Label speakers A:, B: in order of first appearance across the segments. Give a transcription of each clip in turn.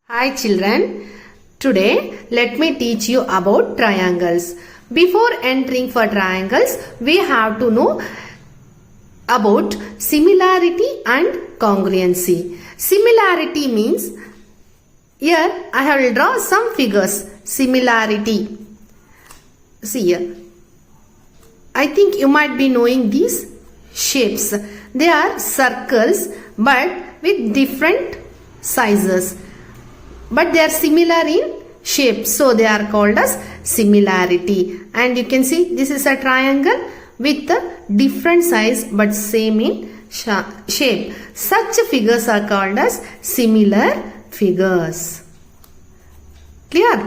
A: Hi children, today let me teach you about triangles. Before entering for triangles, we have to know about similarity and congruency. Similarity means, here I will draw some figures. Similarity. See here. I think you might be knowing these shapes. They are circles but with different sizes. But they are similar in shape, so they are called as similarity. And you can see this is a triangle with a different size but same in shape. Such figures are called as similar figures. Clear?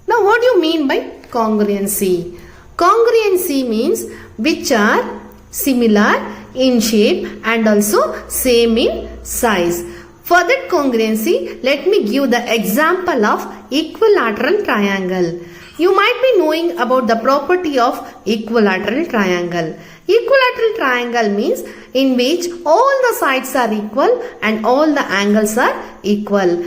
A: Now what do you mean by congruency? Congruency means which are similar in shape and also same in size. For that congruency, let me give the example of equilateral triangle. You might be knowing about the property of equilateral triangle. Equilateral triangle means in which all the sides are equal and all the angles are equal.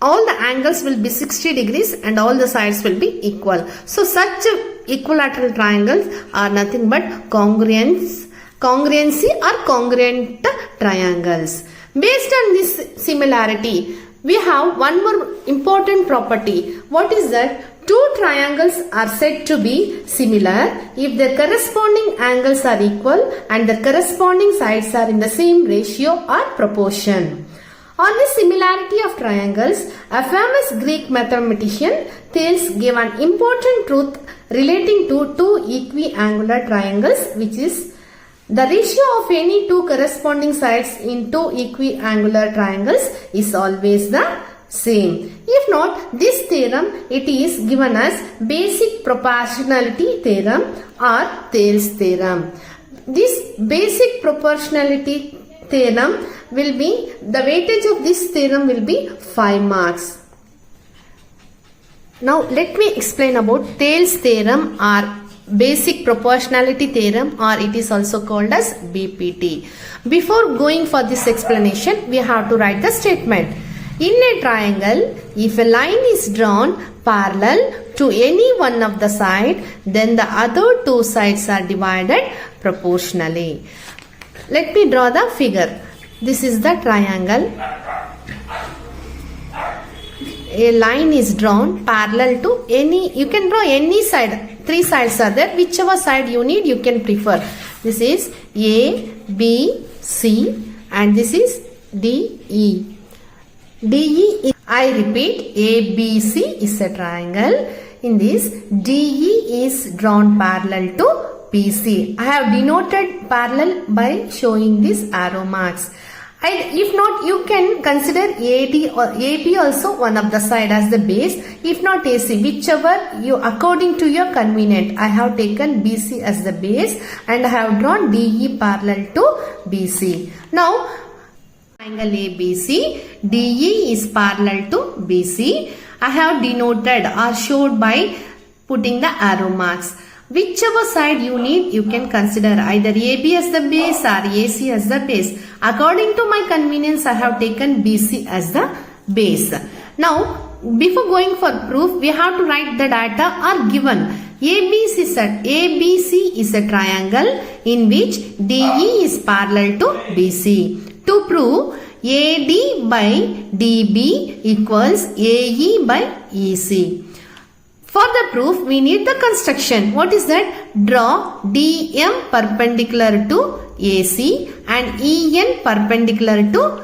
A: All the angles will be 60 degrees and all the sides will be equal. So such equilateral triangles are nothing but congruency or congruent triangles. Based on this similarity, we have one more important property. What is that? Two triangles are said to be similar if their corresponding angles are equal and the corresponding sides are in the same ratio or proportion. On the similarity of triangles, a famous Greek mathematician Thales gave an important truth relating to two equiangular triangles, which is the ratio of any two corresponding sides in two equiangular triangles is always the same. If not, this theorem it is given as basic proportionality theorem or Thales theorem. This basic proportionality theorem will be, the weightage of this theorem will be 5 marks. Now let me explain about Thales theorem or basic proportionality theorem, or it is also called as BPT. Before going for this explanation, we have to write the statement. In a triangle, if a line is drawn parallel to any one of the side, then the other two sides are divided proportionally. Let me draw the figure. This is the triangle. A line is drawn parallel to any, you can draw any side. 3 sides are there. Whichever side you need, you can prefer. This is A, B, C and this is D, E. DE, I repeat, A, B, C is a triangle. In this, DE is drawn parallel to BC. I have denoted parallel by showing these arrow marks. If not, you can consider AD or AB also one of the side as the base. If not AC, whichever you according to your convenient. I have taken BC as the base and I have drawn DE parallel to BC. Now, triangle ABC, DE is parallel to BC. I have denoted or showed by putting the arrow marks. Whichever side you need, you can consider either AB as the base or AC as the base. According to my convenience, I have taken BC as the base. Now, before going for proof, we have to write the data are given. ABC is a triangle in which DE is parallel to BC. To prove, AD by DB equals AE by EC. For the proof, we need the construction. What is that? Draw DM perpendicular to AC and EN perpendicular to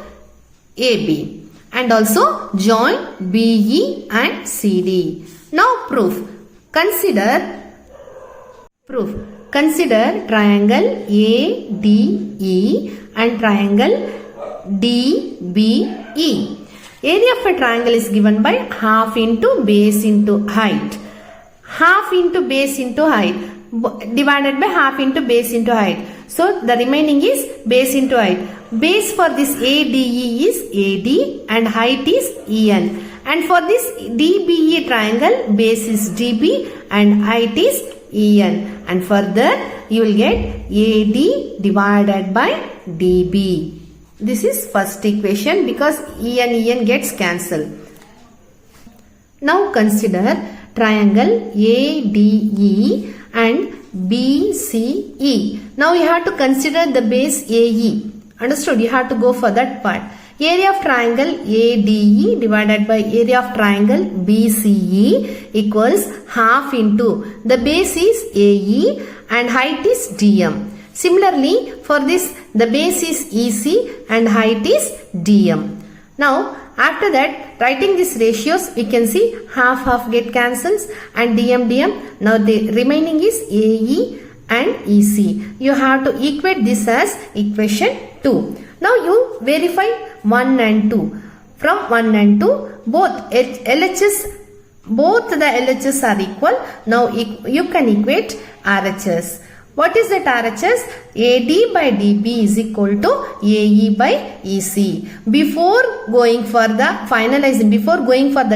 A: AB. And also join BE and CD. Now proof. Consider triangle ADE and triangle DBE. Area of a triangle is given by half into base into height. Half into base into height divided by half into base into height. So the remaining is base into height. Base for this ADE is AD and height is EN. And for this DBE triangle, base is DB and height is EN. And further you will get AD divided by DB. This is first equation because en gets cancelled. Now consider triangle ADE and BCE. Now you have to consider the base AE. Understood? You have to go for that part. Area of triangle ADE divided by area of triangle BCE equals half into the base is AE and height is DM. Similarly, for this the base is EC and height is DM. Now after that, writing these ratios, we can see half get cancels and DM. Now the remaining is AE and EC. You have to equate this as equation 2. Now you verify 1 and 2. From 1 and 2, both the LHS are equal. Now you can equate RHS. What is that RHS? AD by DB is equal to AE by EC. Before going for the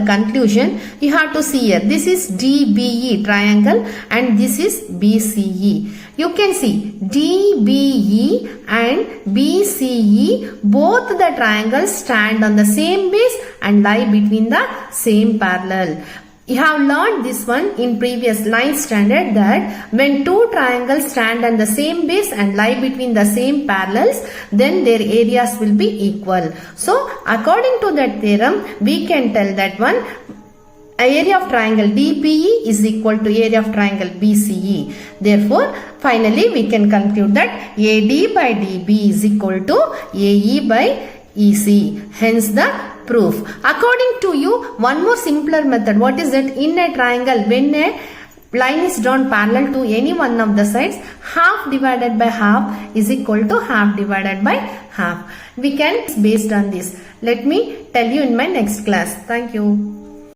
A: conclusion, you have to see here. This is DBE triangle and this is BCE. You can see DBE and BCE, both the triangles stand on the same base and lie between the same parallel. You have learned this one in previous 9th standard that when two triangles stand on the same base and lie between the same parallels, then their areas will be equal. So according to that theorem, we can tell that one area of triangle DBE is equal to area of triangle BCE. Therefore, finally we can conclude that AD by DB is equal to AE by EC. Hence the proof. According to you, one more simpler method. What is that? In a triangle, when a line is drawn parallel to any one of the sides, half divided by half is equal to half divided by half. We can based on this. Let me tell you in my next class. Thank you.